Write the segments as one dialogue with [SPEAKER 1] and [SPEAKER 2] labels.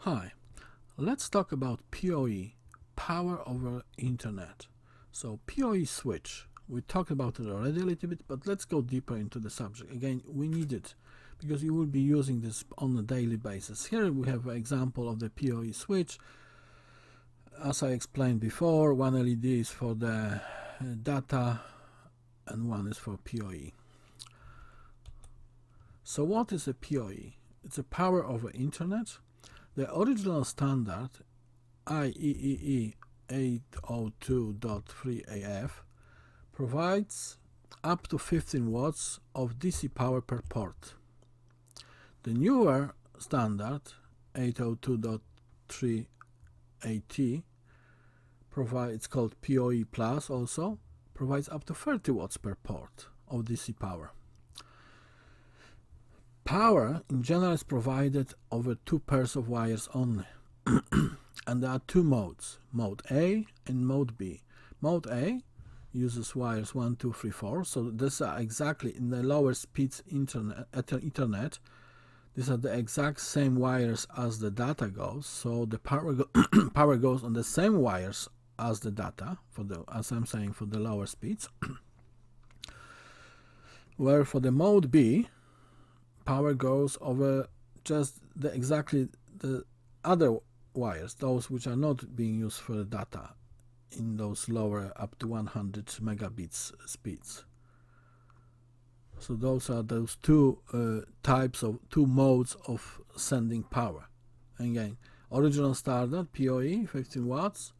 [SPEAKER 1] Hi, let's talk about PoE, Power over Internet. So PoE switch, we talked about it already a little bit, but let's go deeper into the subject. Again, we need it because you will be using this on a daily basis. Here we have an example of the PoE switch. As I explained before, one LED is for the data and one is for PoE. So what is a PoE? It's a power over Internet. The original standard IEEE 802.3AF provides up to 15 watts of DC power per port. The newer standard 802.3AT it's called PoE Plus also, provides up to 30 watts per port of DC power. Power in general is provided over two pairs of wires only. And there are two modes, mode A and mode B. Mode A uses wires 1, 2, 3, 4, so these are exactly in the lower speeds Ethernet. These are the exact same wires as the data goes, so the power goes on the same wires as the data, for the, as I'm saying, for the lower speeds. Where for the mode B, power goes over just exactly the other wires, those which are not being used for the data, in those lower up to 100 megabits speeds. So those are those two two modes of sending power. Again, original standard PoE 15 watts.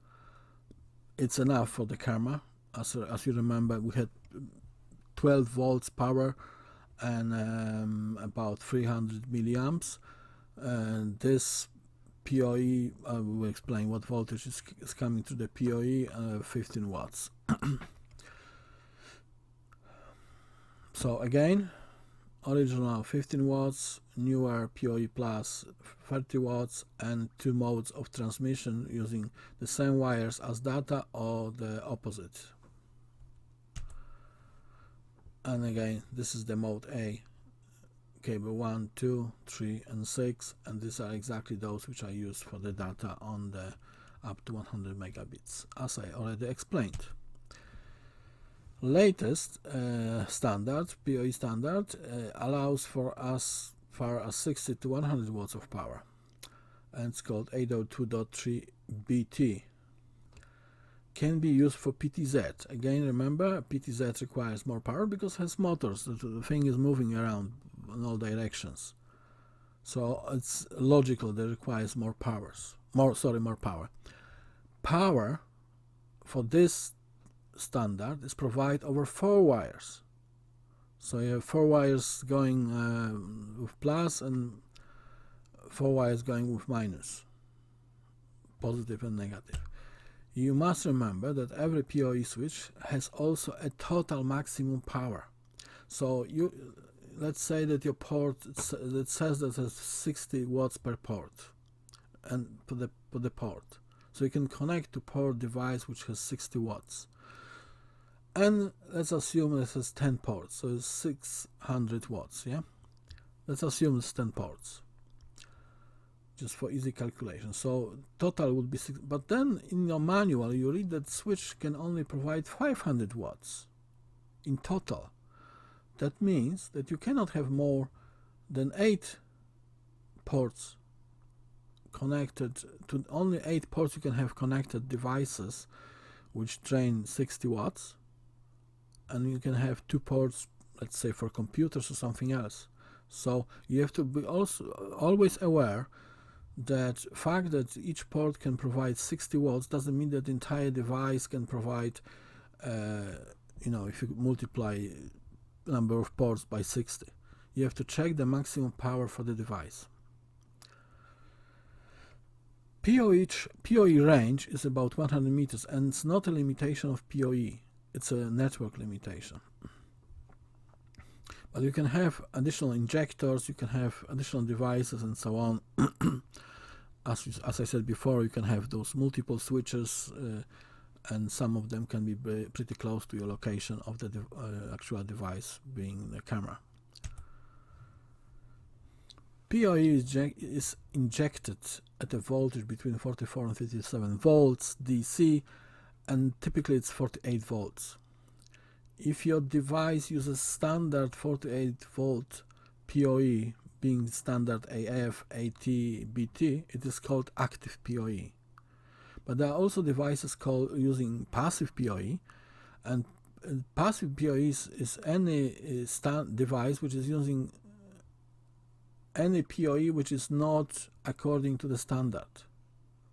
[SPEAKER 1] It's enough for the camera. As you remember, we had 12 volts power and about 300 milliamps, and this PoE, I will explain what voltage is coming to the PoE, 15 watts. So again, original 15 watts, newer PoE Plus 30 watts, and two modes of transmission using the same wires as data or the opposite. And again, this is the mode A, cable 1, 2, 3, and 6, and these are exactly those which are used for the data on the up to 100 megabits, as I already explained. Latest standard, PoE standard, allows for as far as 60 to 100 watts of power, and it's called 802.3 BT. Can be used for PTZ. Again, remember, PTZ requires more power because it has motors. The thing is moving around in all directions. So it's logical that it requires more power. Power for this standard is provided over 4 wires. So you have 4 wires going with plus and 4 wires going with minus, positive and negative. You must remember that every PoE switch has also a total maximum power. So let's say that your port, it says that it has 60 watts per port, and for the port. So you can connect to port device which has 60 watts. And let's assume it has 10 ports, so it's 600 watts, yeah? Let's assume it's 10 ports, just for easy calculation. So total would be 6, but then in your manual you read that switch can only provide 500 watts in total. That means that you cannot have more than 8 ports connected to, only 8 ports you can have connected devices which drain 60 watts, and you can have 2 ports, let's say, for computers or something else. So you have to be also always aware that fact that each port can provide 60 watts doesn't mean that the entire device can provide, if you multiply number of ports by 60, you have to check the maximum power for the device. PoE range is about 100 meters, and it's not a limitation of PoE, it's a network limitation. But you can have additional injectors, you can have additional devices and so on. As I said before, you can have those multiple switches, and some of them can be pretty close to your location of the actual device, being the camera. PoE is injected at a voltage between 44 and 57 volts DC, and typically it's 48 volts. If your device uses standard 48 volt PoE, being standard AF, AT, BT, it is called active PoE. But there are also devices called using passive PoE, and passive PoE is any device which is using any PoE which is not according to the standard.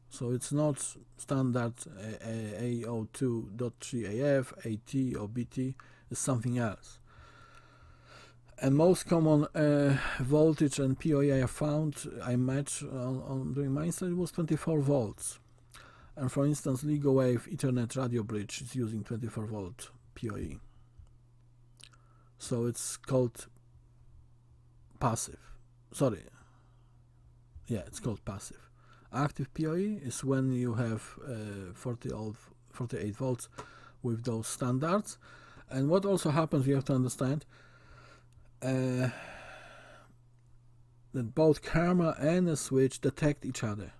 [SPEAKER 1] So it's not standard AO2.3AF, AT or BT, it's something else. And most common voltage and PoE I have found, I matched during my study, was 24 volts. And for instance, LIGO Wave Ethernet radio bridge is using 24 volt PoE. So it's called passive. Sorry. Yeah, it's called passive. Active PoE is when you have 48 volts with those standards. And what also happens, we have to understand that both camera and a switch detect each other,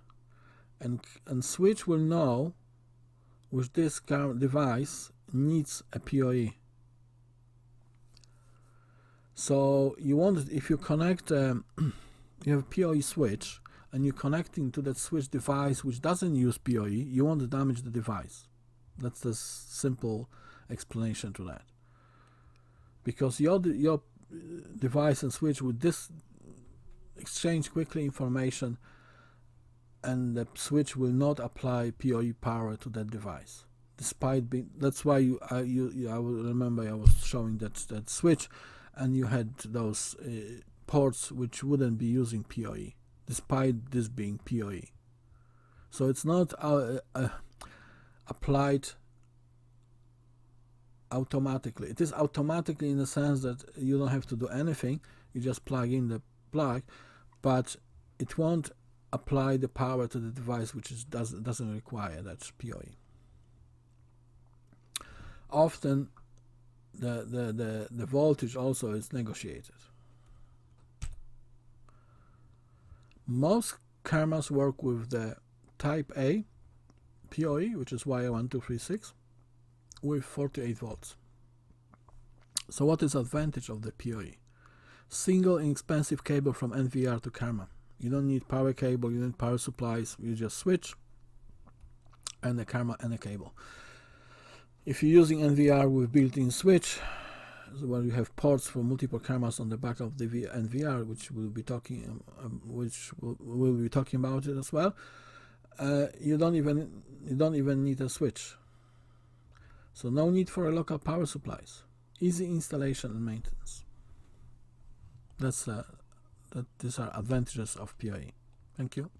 [SPEAKER 1] and switch will know which this device needs a PoE. So you want, if you connect you have a PoE switch and you're connecting to that switch device which doesn't use PoE, you want to damage the device. That's the simple explanation to that, because your device and switch with this exchange quickly information, and the switch will not apply PoE power to that device, despite being. That's why I will remember I was showing that switch, and you had those ports which wouldn't be using PoE, despite this being PoE. So it's not applied automatically. It is automatically in the sense that you don't have to do anything, you just plug in the plug, but it won't apply the power to the device which doesn't require that PoE. Often the voltage also is negotiated. Most cameras work with the type A PoE, which is YA1236, with 48 volts. So what is the advantage of the PoE? Single inexpensive cable from NVR to camera. You don't need power cable, you don't need power supplies, you just switch and the camera and a cable. If you're using NVR with built-in switch, where you have ports for multiple cameras on the back of the NVR, which we'll be talking about it as well, you don't even need a switch. So no need for a local power supplies. Easy installation and maintenance. These are advantages of PoE. Thank you.